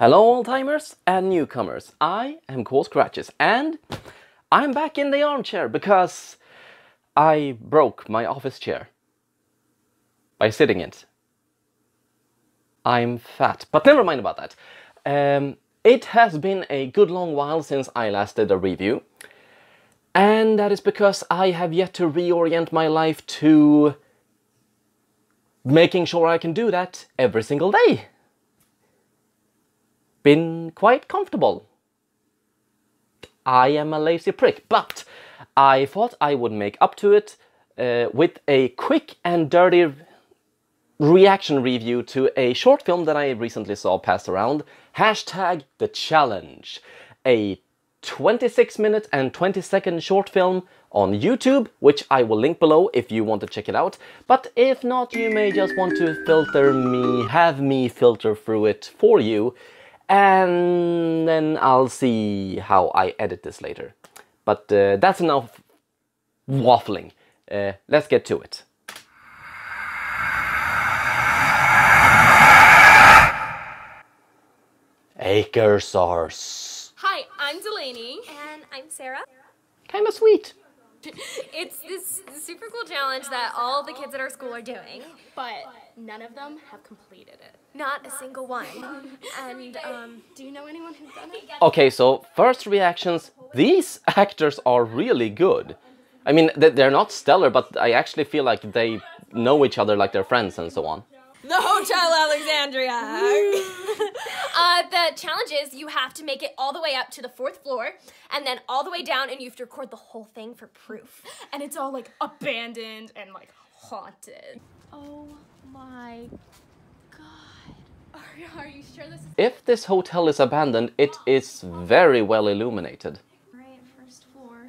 Hello old-timers and newcomers, I am Cole Scratches and I'm back in the armchair because I broke my office chair by sitting in it. I'm fat, but never mind about that. It has been a good long while since I last did a review, and that is because I have yet to reorient my life to making sure I can do that every single day. Been quite comfortable. I am a lazy prick, but I thought I would make up to it with a quick and dirty reaction review to a short film that I recently saw passed around, hashtag The Challenge, a 26-minute and 20-second short film on YouTube, which I will link below if you want to check it out, but if not, you may just want to have me filter through it for you, and then I'll see how I edit this later. But that's enough waffling. Let's get to it. Acresource. Hi, I'm Delaney. And I'm Sarah. Kinda sweet. It's this super cool challenge that all the kids at our school are doing. But none of them have completed it. Not a single one. And, Do you know anyone who's done it? Okay, so first reactions. These actors are really good. I mean, they're not stellar, but I actually feel like they know each other like they're friends and so on. the Hotel Alexandria! The challenge is you have to make it all the way up to the 4th floor, and then all the way down, and you have to record the whole thing for proof. And it's all like abandoned and like haunted. Oh my god. Are you sure this is... If this hotel is abandoned, it is very well illuminated. Right, 1st floor.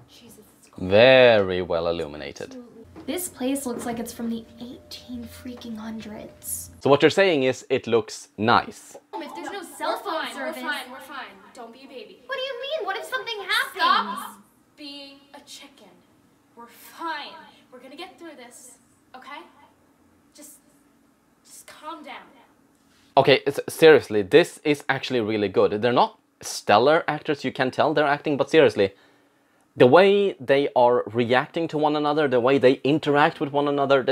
Jesus, it's cold. Very well illuminated. This place looks like it's from the 1800s. So what you're saying is it looks nice. If there's no cell phone service. We're fine. Don't be a baby. What do you mean? What if something happens? Stop being a chicken. We're fine. We're gonna get through this, okay? Just calm down. Okay, seriously, this is actually really good. They're not stellar actors, you can tell they're acting, but seriously, the way they are reacting to one another, the way they interact with one another,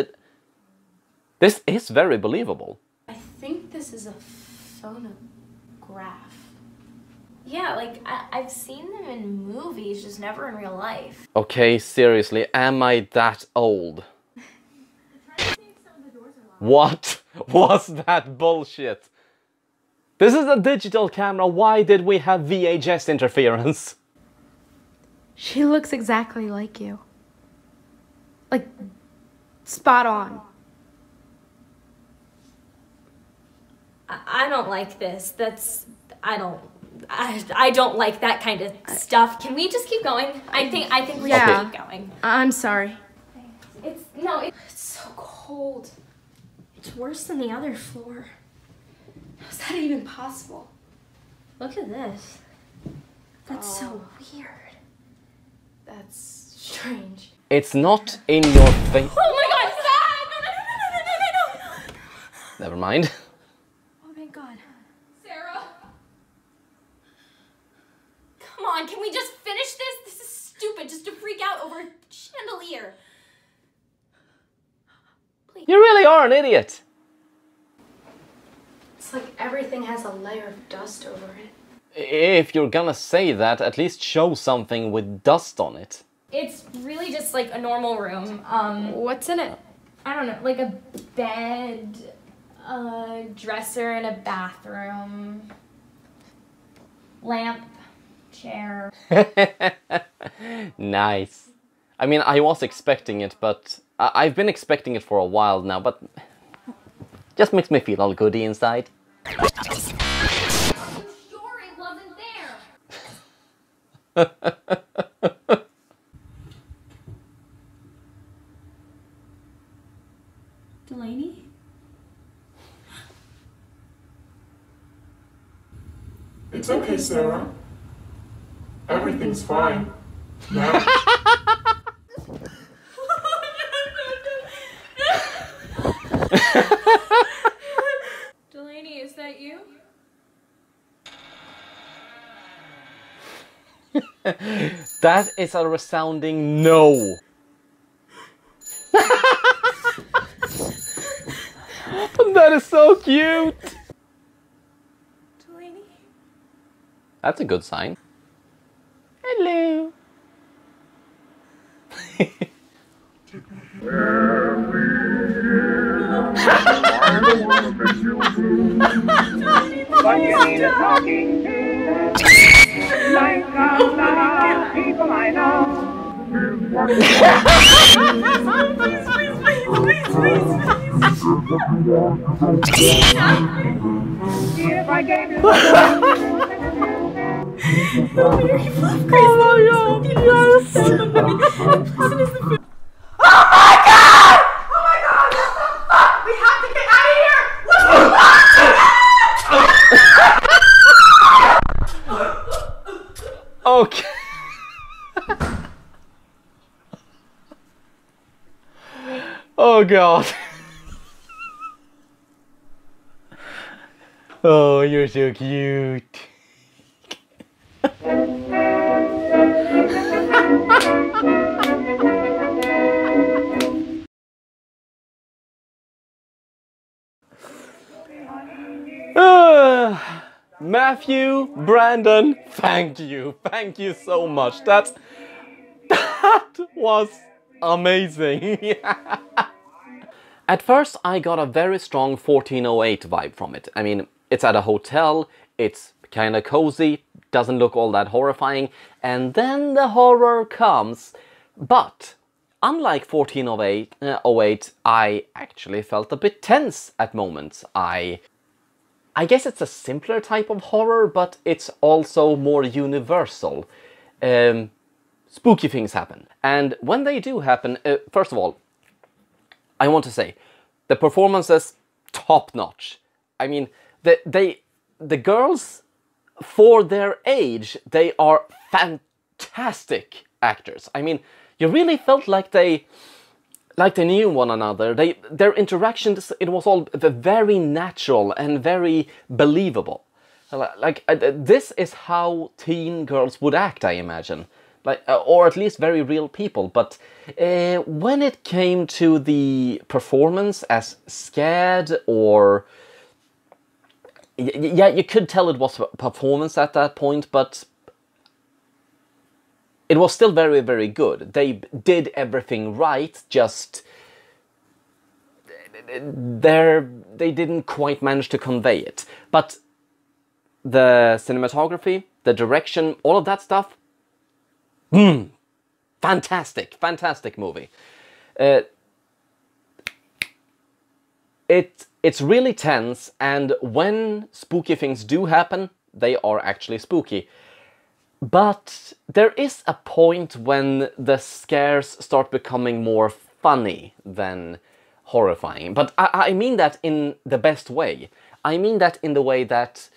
this is very believable. I think this is a phonograph. Yeah, like, I've seen them in movies, just never in real life. Okay, seriously, am I that old? What was that bullshit? This is a digital camera, why did we have VHS interference? She looks exactly like you. Like, spot on. I don't like this. I don't like that kind of stuff. Can we just keep going? I think we should keep going. I'm sorry. It's So cold. It's worse than the other floor. How's that even possible? look at this. That's so weird. That's strange. It's not in your face. Oh my god, stop! No. Never mind. Oh my god. Sarah! Come on, can we just finish this? This is stupid, just to freak out over a chandelier. Please. You really are an idiot. It's like everything has a layer of dust over it. If you're gonna say that, at least show something with dust on it. It's really just like a normal room. What's in it? I don't know, like a bed, a dresser and a bathroom, lamp, chair. Nice. I mean, I was expecting it, but I've been expecting it for a while now, but just makes me feel all goody inside. Sure it wasn't there. Delaney? It's okay, Sarah. Everything's fine. Now. Delaney, that you? That is a resounding no. That is so cute. Delaney? That's a good sign. Hello. But you need a talking to like a lot of people I know. If I gave you Okay. Oh God. Oh, you're so cute. Matthew, Brandon, thank you so much. That was amazing. At first, I got a very strong 1408 vibe from it. I mean, it's at a hotel, it's kind of cozy, doesn't look all that horrifying, and then the horror comes. But unlike 1408, I actually felt a bit tense at moments. I guess it's a simpler type of horror, but it's also more universal. Spooky things happen. And when they do happen, first of all, I want to say, the performances, top-notch. I mean, the girls, for their age, they are fantastic actors. I mean, you really felt like they knew one another. Their interactions, it was all very natural and very believable. This is how teen girls would act, I imagine. Or at least very real people. But when it came to the performance as scared, or yeah, you could tell it was a performance at that point, but it was still very, very good. They did everything right, just they didn't quite manage to convey it. But the cinematography, the direction, all of that stuff, fantastic movie. It's really tense, and when spooky things do happen, they are actually spooky. But there is a point when the scares start becoming more funny than horrifying. But I mean that in the best way. I mean that in the way that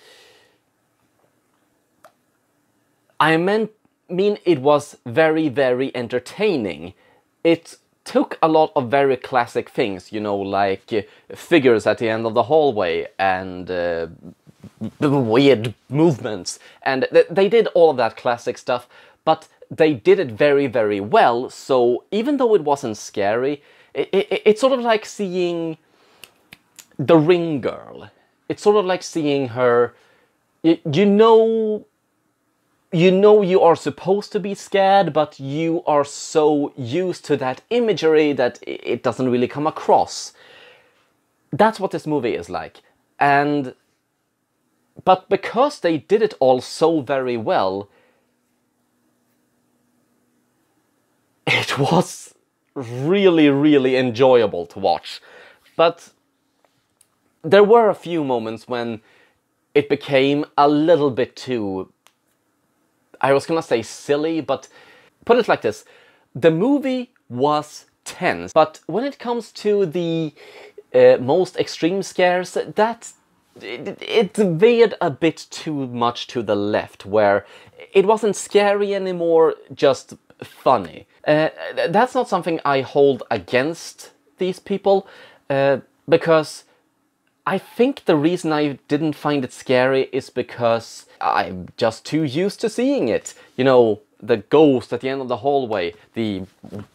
I mean it was very, very entertaining. It took a lot of very classic things, you know, like figures at the end of the hallway and weird movements. And they did all of that classic stuff, but they did it very, very well. So even though it wasn't scary, it's sort of like seeing The Ring Girl. It's sort of like seeing her, you know you are supposed to be scared, but you are so used to that imagery that it doesn't really come across. That's what this movie is like. But because they did it all so very well, it was really, really enjoyable to watch. But there were a few moments when it became a little bit too, I was gonna say silly, but put it like this. The movie was tense, but when it comes to the most extreme scares, it veered a bit too much to the left, where it wasn't scary anymore, just funny. That's not something I hold against these people, because I think the reason I didn't find it scary is because I'm just too used to seeing it. You know, the ghost at the end of the hallway, the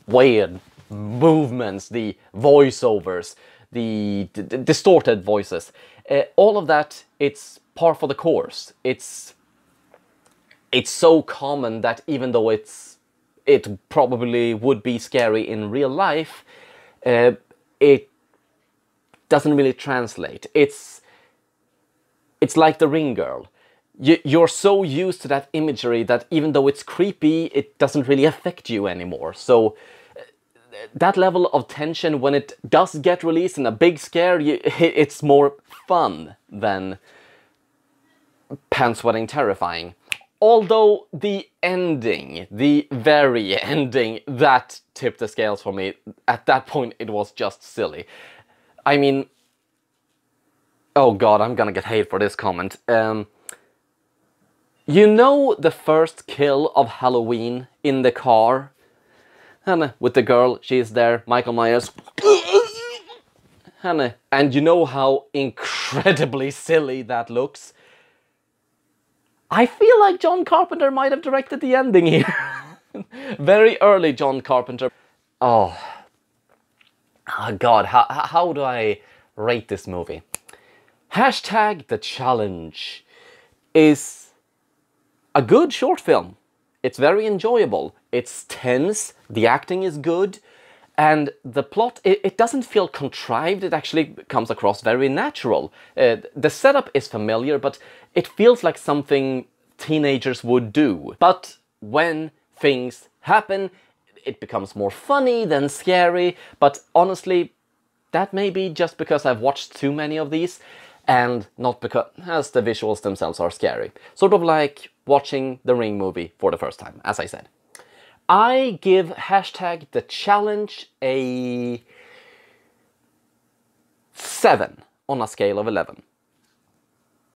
weird movements, the voiceovers, the distorted voices. All of that, it's par for the course. It's so common that even though it probably would be scary in real life, it doesn't really translate. It's like the Ring girl. You're so used to that imagery that even though it's creepy, it doesn't really affect you anymore. So that level of tension, when it does get released in a big scare, it's more fun than pants-sweating terrifying. Although the ending, the very ending, that tipped the scales for me. At that point, it was just silly. I mean, oh god, I'm gonna get hate for this comment. You know the first kill of Halloween in the car? And with the girl, she's there, Michael Myers. And you know how incredibly silly that looks? I feel like John Carpenter might have directed the ending here. Very early John Carpenter. Oh god, how do I rate this movie? Hashtag The Challenge is a good short film. It's very enjoyable. It's tense, the acting is good, and the plot, it doesn't feel contrived, it actually comes across very natural. The setup is familiar, but it feels like something teenagers would do. But when things happen, it becomes more funny than scary, but honestly, that may be just because I've watched too many of these, and not because the visuals themselves are scary. Sort of like watching the Ring movie for the first time, as I said. I give hashtag The Challenge a 7 on a scale of 11.